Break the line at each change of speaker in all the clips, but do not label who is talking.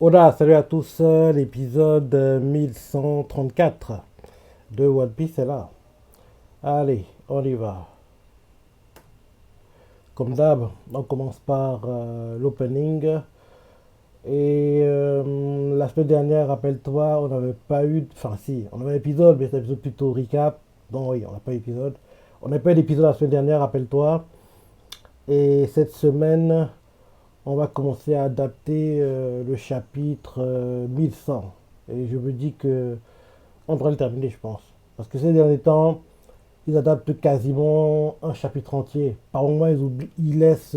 Hola, salut à tous, l'épisode 1134 de One Piece est là. Allez, on y va. Comme d'hab, on commence par l'opening. La semaine dernière, rappelle-toi, on n'avait pas eu. Enfin, si, on avait un épisode, mais c'était un épisode plutôt recap. Non, oui, on n'a pas eu d'épisode. On n'a pas eu d'épisode la semaine dernière, rappelle-toi. Et cette semaine, on va commencer à adapter le chapitre 1100. Et je me dis que on devrait le terminer, je pense. Parce que ces derniers temps, ils adaptent quasiment un chapitre entier. Par moment, ils laissent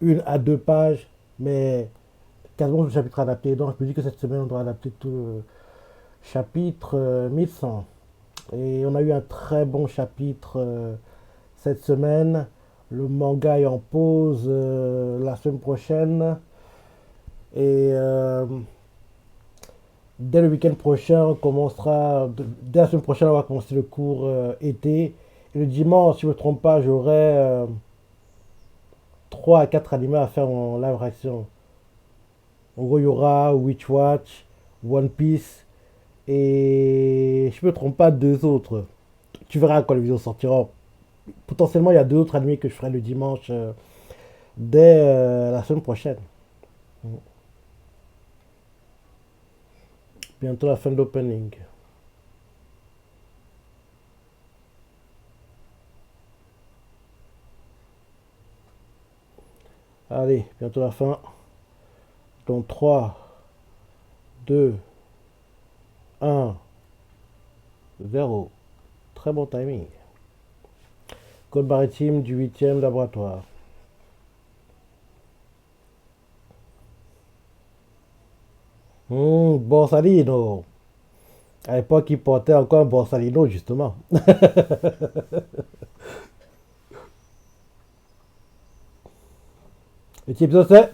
une à deux pages, mais quasiment le chapitre adapté. Donc, je me dis que cette semaine, on doit adapter tout le chapitre 1100. Et on a eu un très bon chapitre cette semaine. Le manga est en pause la semaine prochaine. Et dès le week-end prochain, on commencera. Dès la semaine prochaine, on va commencer le cours été. Et le dimanche, si je ne me trompe pas, j'aurai 3 à 4 animés à faire en live action. En gros, il y aura Witch Watch, One Piece et je ne me trompe pas, deux autres. Tu verras quand les vidéos sortiront. Potentiellement, il y a deux autres animés que je ferai le dimanche dès la semaine prochaine. Bientôt la fin de l'opening. Allez, bientôt la fin. Donc 3, 2, 1, 0. Très bon timing. Code maritime du 8e laboratoire. Borsalino. À l'époque, il portait encore un Borsalino, justement. Le petit épisode, c'est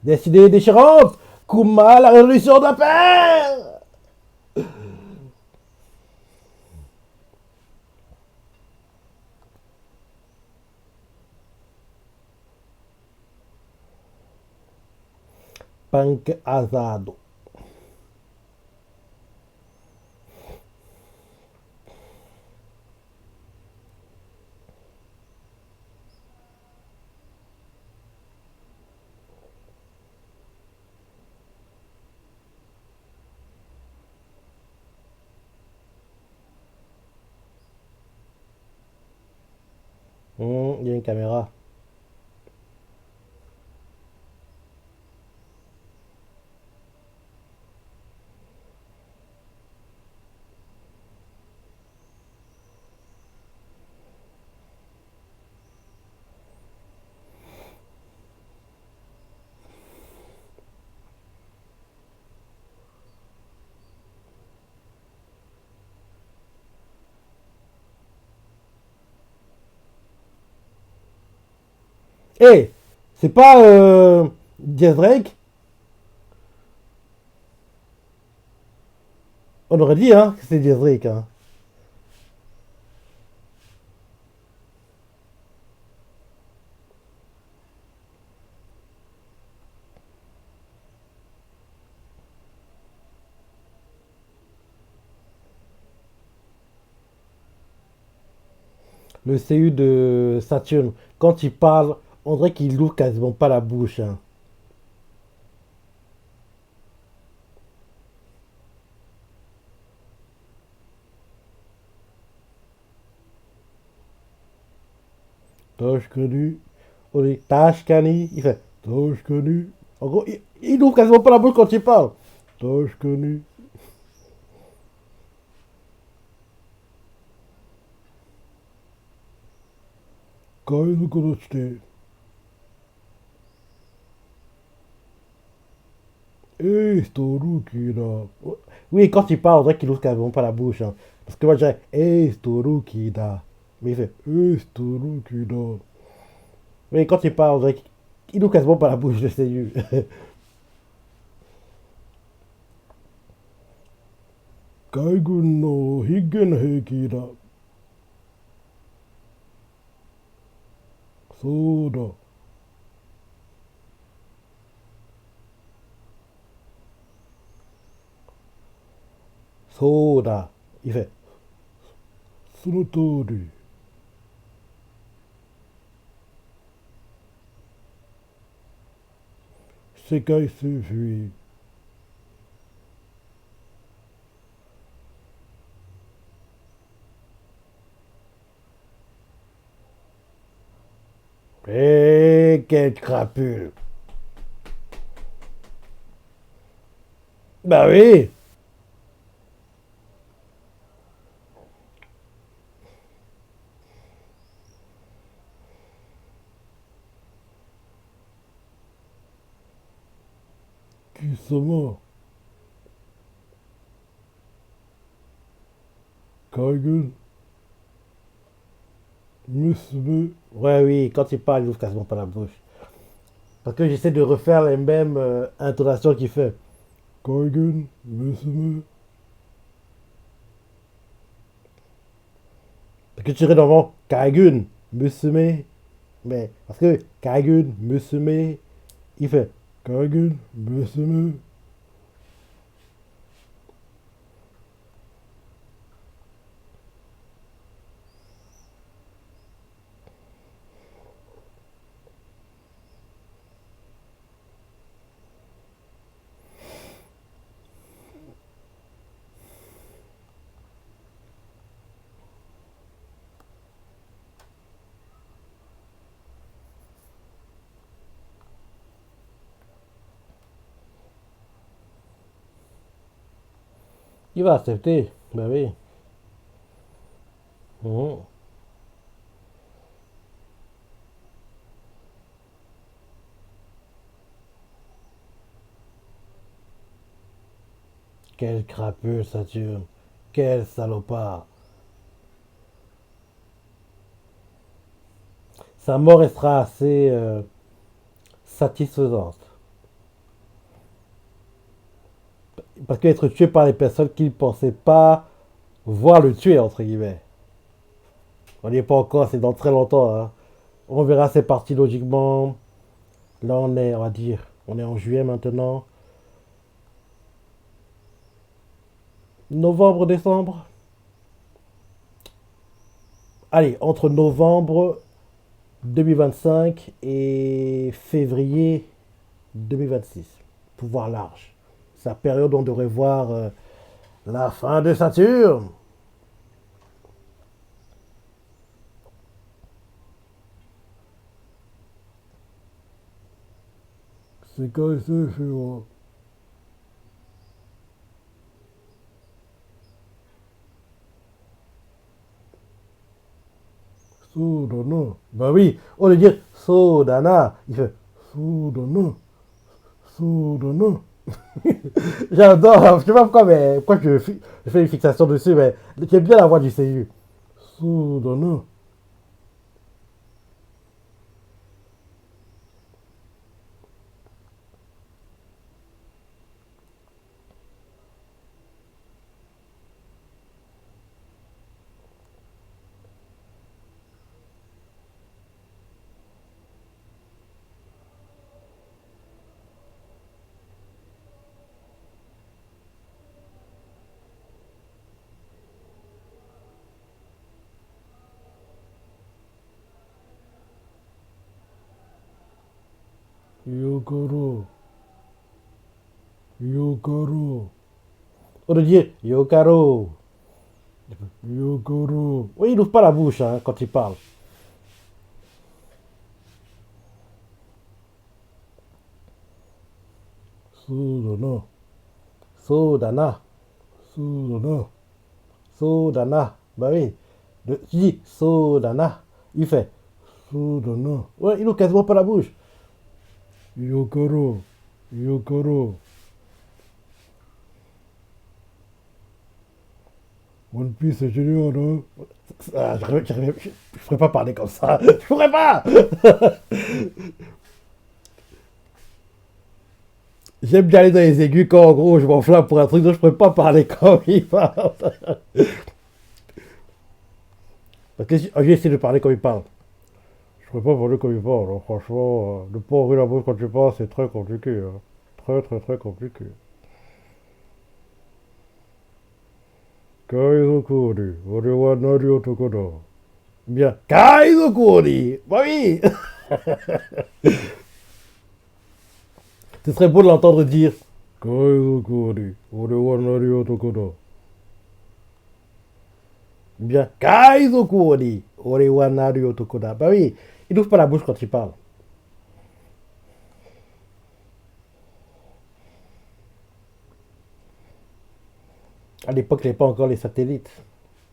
Destinée déchirante. Kuma, la résolution de la paix. Punk Azado. Il y a une caméra. Hé, hey, c'est pas Jazz Drake. On aurait dit hein, que c'est Jazz Drake. Hein. Le CU de Saturn, quand il parle, on dirait qu'il ouvre quasiment pas la bouche. Hein. Tosh connu. On dit Tashkani. Il fait Tosh connu. En gros, il ouvre quasiment pas la bouche quand il parle. Tosh connu. Kaido Kodochite. Eh, Storuki da. Oui, quand il parle, on dirait qu'il ouvre quasiment pas la bouche. Hein. Parce que moi, je dirais, eh, Storuki da. Mais il fait, eh, Storuki da. Oui, quand il parle, on dirait qu'il ouvre quasiment pas la bouche, je sais. Kaigun no Higen Heiki da. Soda. Soda. Il fait. Sonotori. Sekai Sufui. Et quelle crapule. Bah oui. Kisama. Kaigen. Musume. Ouais, oui, quand il parle, il ouvre quasiment pas la bouche. Parce que j'essaie de refaire les mêmes intonations qu'il fait. Kaigen. Musume. Parce que tu dirais normalement Kaigun. Musume. Mais parce que Kaigun. Musume. Il fait. Kaigen. Musume. Il va accepter. Ben oui. Mhm. Quel crapule, Saturne. Quel salopard. Sa mort restera assez satisfaisante. Parce qu'être tué par les personnes qui ne pensaient pas voir le tuer, entre guillemets. On n'y est pas encore, c'est dans très longtemps. Hein. On verra ces parties logiquement. Là, on est, on va dire, on est en juillet maintenant. Novembre, décembre. Allez, entre novembre 2025 et février 2026. Pouvoir large. C'est la période où on devrait voir la fin de Saturne. C'est quand c'est fait. Sodana. Bah oui, au lieu de dire Sodana, il fait Sodana. Sodana. J'adore, je sais pas pourquoi, mais pourquoi je fais une fixation dessus, mais j'aime bien la voix du CU. Sodana. Yokoro. Yokoro. Au lieu de dire Yokaro. Yokoro. Oui, il n'ouvre pas la bouche hein, quand il parle. Sodana. Sodana. Sodana. Sodana. Bah oui. Tu dis Sodana. Il fait Sodana. Ouais, il n'ouvre quasiment pas la bouche. Yokoro. Yokoro. One Piece c'est génial, hein? Ah, je pourrais pas parler comme ça. Je pourrais pas. J'aime bien aller dans les aigus quand en gros je m'enflamme pour un truc dont je pourrais pas parler comme il parle. Parce que je vais essayer de parler comme il parle. Je pourrais pas parler comme il parle. Hein. Franchement, ne pas ouvrir la bouche quand tu parles, c'est très compliqué. Hein. Très très très compliqué. Kaizokuri, ore wa nari otoko da. Bien. Kaizokuri! Bah oui! Ce serait beau de l'entendre dire Kaizokuri, ore wa nari otoko da. Bien. Kaizokuri, ore wa nari otoko da. Bah oui, il n'ouvre pas la bouche quand il parle. À l'époque, il n'y avait pas encore les satellites.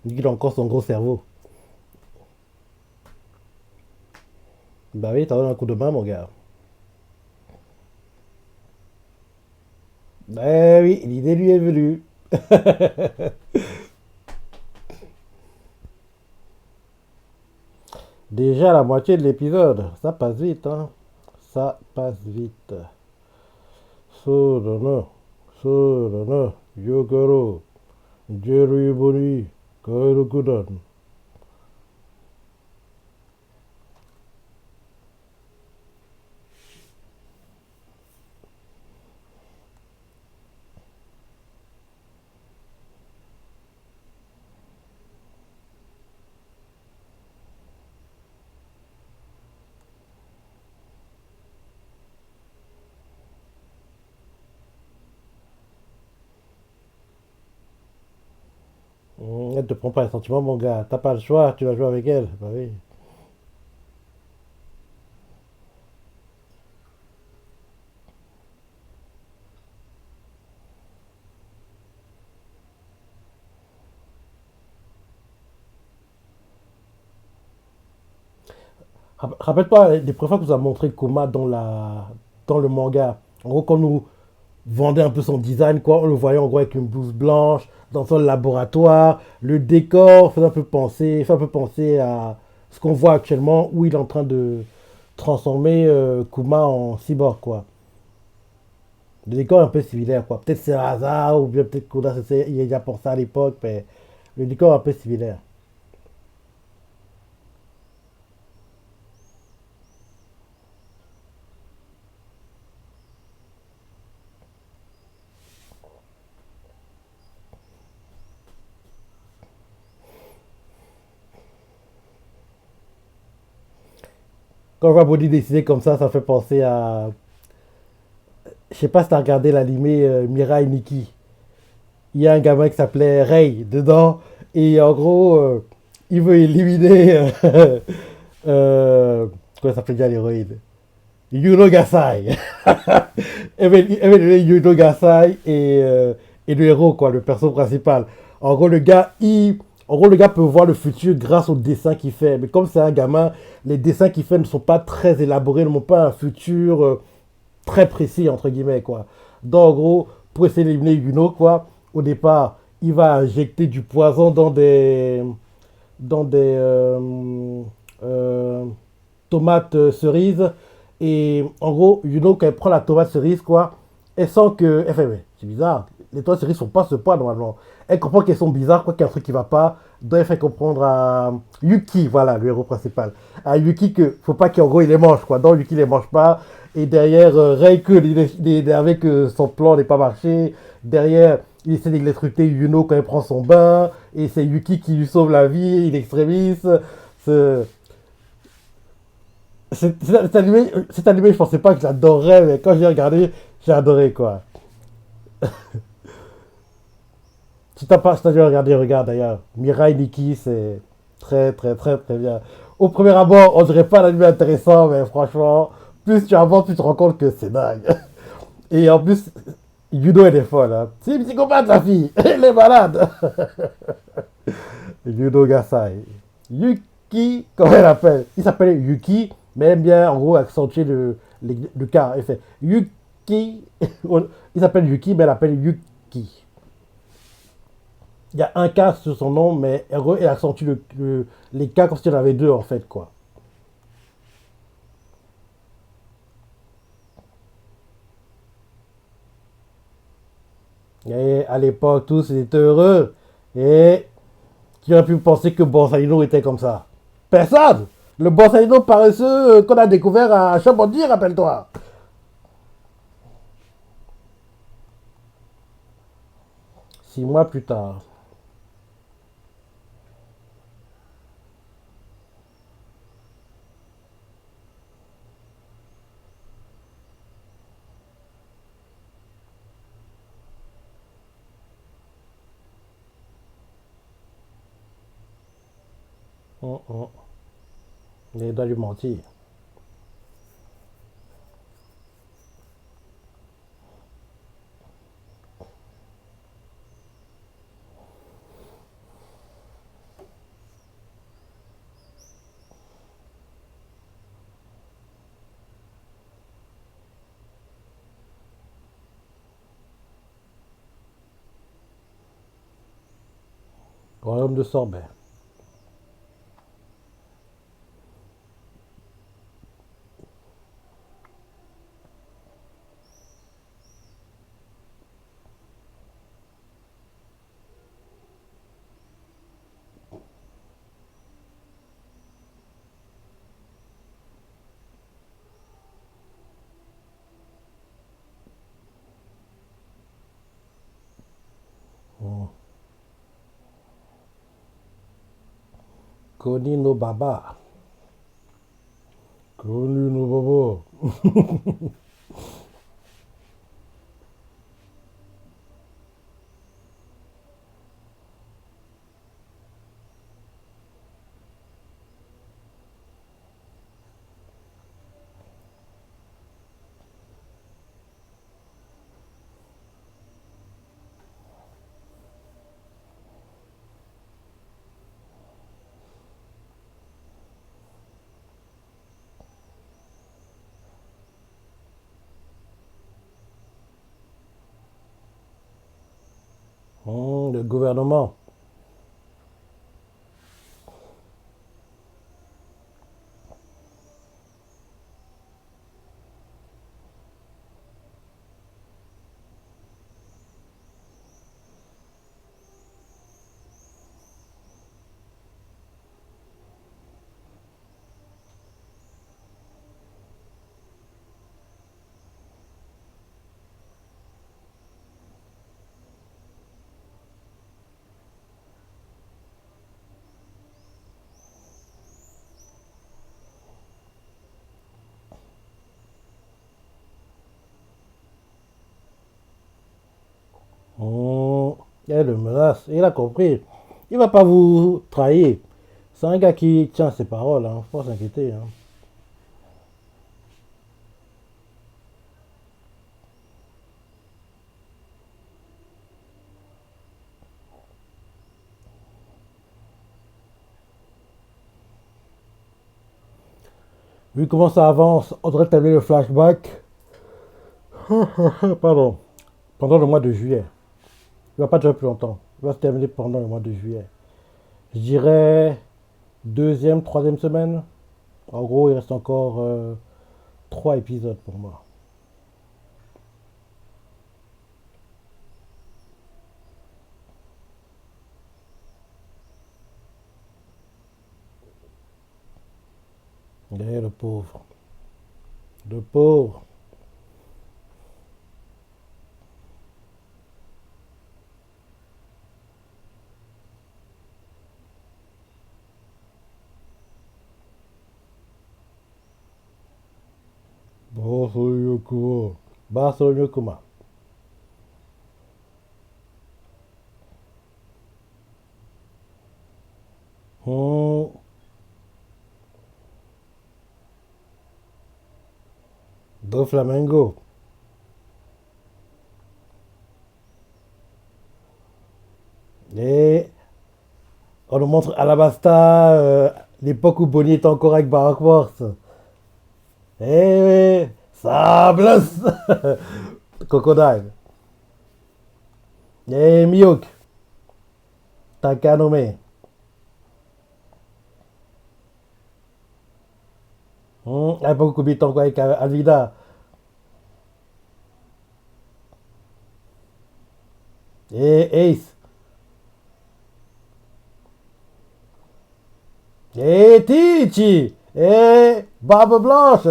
Il a encore son gros cerveau. Bah oui, t'as donné un coup de main, mon gars. Eh oui, l'idée lui est venue. Déjà la moitié de l'épisode. Ça passe vite, hein. Ça passe vite. Sodono, Sodono, Yokoro, Jerry Boni, Kairo Kudan. Elle te prend pas les sentiments, mon gars. T'as pas le choix, tu vas jouer avec elle. Bah oui. Rappelle-toi des premières fois que nous a montré Kuma dans le manga. En gros, quand nous vendait un peu son design, quoi. On le voyait en gros avec une blouse blanche, dans son laboratoire. Le décor fait un peu penser à ce qu'on voit actuellement, où il est en train de transformer Kuma en cyborg, quoi. Le décor est un peu similaire, quoi. Peut-être c'est un hasard, ou bien peut-être Koda il y a déjà pensé à l'époque, mais le décor est un peu similaire. Quand on voit Body dessiné comme ça fait penser à. Je sais pas si t'as regardé l'animé Mirai Nikki. Il y a un gamin qui s'appelait Ray dedans. Et en gros, il veut éliminer. Comment s'appelle déjà l'héroïne? Yuno Gasai. Elle veut éliminer Yuno Gasai et le héros, quoi, le perso principal. En gros, le gars peut voir le futur grâce aux dessins qu'il fait. Mais comme c'est un gamin, les dessins qu'il fait ne sont pas très élaborés, ne n'ont pas un futur très précis, entre guillemets, quoi. Donc, en gros, pour essayer d'éliminer Yuno, quoi, au départ, il va injecter du poison dans des euh, tomates cerises. Et en gros, Yuno, quand elle prend la tomate cerise, quoi, elle sent que. Elle fait, mais c'est bizarre, les tomates cerises sont pas ce poids normalement. Elle comprend qu'elles sont bizarres, quoi, qu'il y a un truc qui va pas. Donc elle fait comprendre à Yuki, voilà, le héros principal, à Yuki que faut pas qu'en gros il les mange, quoi. Donc Yuki les mange pas. Et derrière, Reiko, il est énervé que son plan n'ait pas marché. Derrière, il essaie d'électrocuter Yuno quand il prend son bain. Et c'est Yuki qui lui sauve la vie, il extrémiste. C'est- cet animé, je pensais pas que j'adorerais, mais quand j'ai regardé, j'ai adoré, quoi. Si t'as déjà regardé, regarde d'ailleurs. Mirai Nikki, c'est très, très, très, très bien. Au premier abord, on dirait pas un animé intéressant, mais franchement, plus tu avances, tu te rends compte que c'est dingue. Et en plus, Yuno, elle est folle, hein. C'est une psychopathe, la fille. Elle est malade. Yuno Gasai. Yuki, comment elle appelle? Il s'appelle Yuki, mais elle aime bien, en gros, accentuer le K. Elle fait Yuki. Il s'appelle Yuki, mais elle appelle Yuki. Il y a un K sur son nom, mais elle accentue les K comme s'il y en avait deux, en fait, quoi. Et à l'époque, tous étaient heureux. Et qui aurait pu penser que Borsalino était comme ça? Personne! Le Borsalino paresseux qu'on a découvert à Chamonix, rappelle-toi. 6 mois plus tard. hum. Il doit lui mentir. Royaume de Sorbet. Hum. Koni no Baba. Koni no Baba. Le gouvernement. Elle le menace. Il a compris. Il va pas vous trahir. C'est un gars qui tient ses paroles. Hein. Faut pas s'inquiéter. Hein. Vu comment ça avance, on devrait terminer le flashback. Pardon. Pendant le mois de juillet. Il va pas durer plus longtemps. Il va se terminer pendant le mois de juillet. Je dirais deuxième, troisième semaine. En gros, il reste encore 3 épisodes pour moi. Le pauvre. Le pauvre. Barcelona. Barcelona. Hmm. Do Flamengo. Et on nous montre Alabasta, l'époque où Bonnie était encore avec Barack Worth. Eh oui, Sables. Crocodile. Eh Miyok. Takanome. À l'époque où il était encore avec Alvida. Et Ace. Et Tichi. Et Barbe Blanche.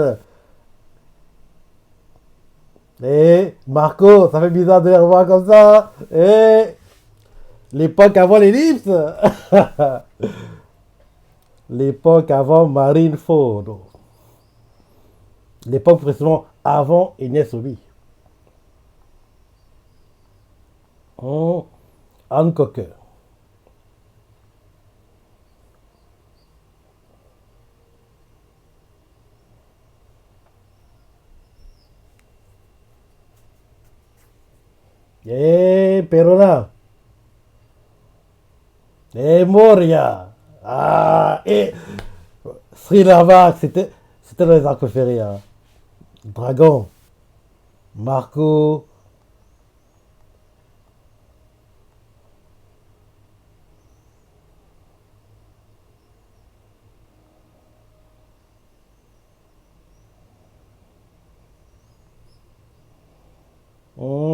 Et Marco, ça fait bizarre de les revoir comme ça. Et l'époque avant l'ellipse. L'époque avant Marineford. L'époque précisément avant Inès Obi. Anne Cocker. Perona. Moria. Ah, Sri Lavak, c'était dans les arcs préférés. Hein. Dragon. Marco.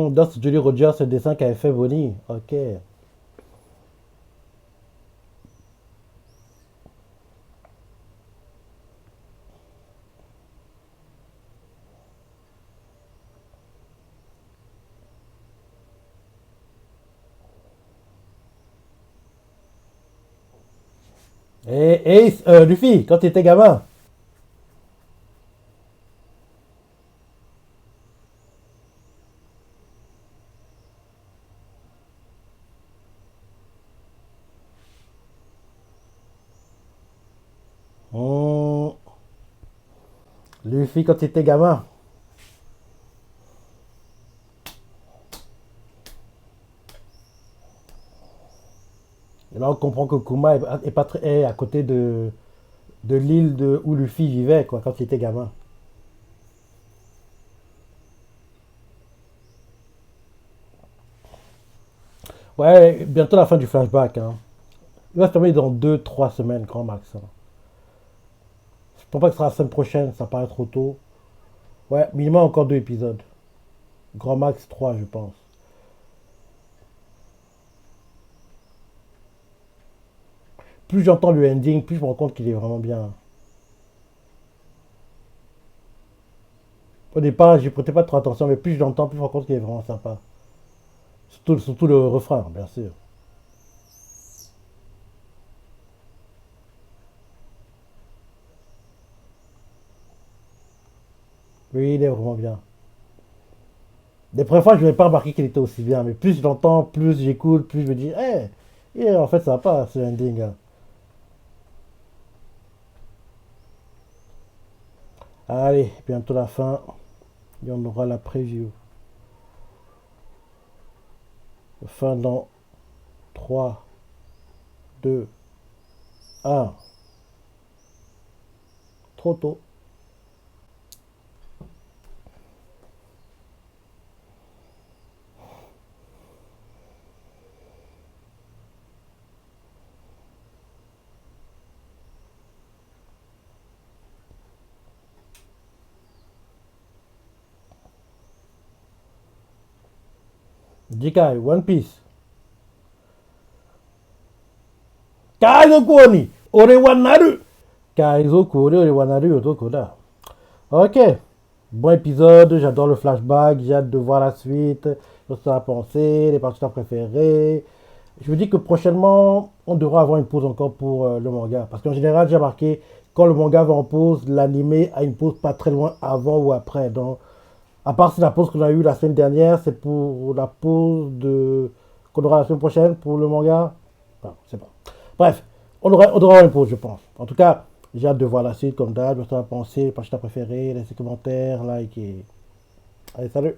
Dans Julie Rogers, ce dessin qu'avait fait Bonnie. Ok. Luffy, quand tu étais gamin. Hmm, Luffy, quand tu étais gamin. Et là, on comprend que Kuma est pas très, est à côté de l'île où Luffy vivait, quoi, quand il était gamin. Ouais, bientôt la fin du flashback. Hein. Il va se terminer dans 2 3 semaines, grand max. Hein. Je pense pas que ce sera la semaine prochaine, ça paraît trop tôt. Ouais, minimum encore 2 épisodes. Grand max 3, je pense. Plus j'entends le ending, plus je me rends compte qu'il est vraiment bien. Au départ, j'y prêtais pas trop attention, mais plus je l'entends, plus je me rends compte qu'il est vraiment sympa. Surtout le refrain, bien sûr. Oui, il est vraiment bien. Des premières fois, je n'avais pas remarqué qu'il était aussi bien, mais plus je l'entends, plus j'écoute, plus je me dis, en fait, ça va pas, ce ending. Hein. Allez, bientôt la fin, et on aura la preview. Fin dans 3 2 1. Trop tôt. Jikai, One Piece. Kaizoku ni, ore wa naru. Kaizoku ore wa naru yotoko da. Ok, bon épisode, j'adore le flashback, j'ai hâte de voir la suite, ce que ça va penser, les partenaires préférés. Je me dis que prochainement, on devra avoir une pause encore pour le manga. Parce qu'en général, j'ai remarqué, quand le manga va en pause, l'animé a une pause pas très loin avant ou après. Donc, à part si la pause qu'on a eue la semaine dernière, c'est pour la pause qu'on aura la semaine prochaine pour le manga. Enfin, c'est pas. Bref, on devra avoir une pause, je pense. En tout cas, j'ai hâte de voir la suite comme d'hab. Je vais penser, les partenaires préférés, laissez commentaires, like et. Allez, salut!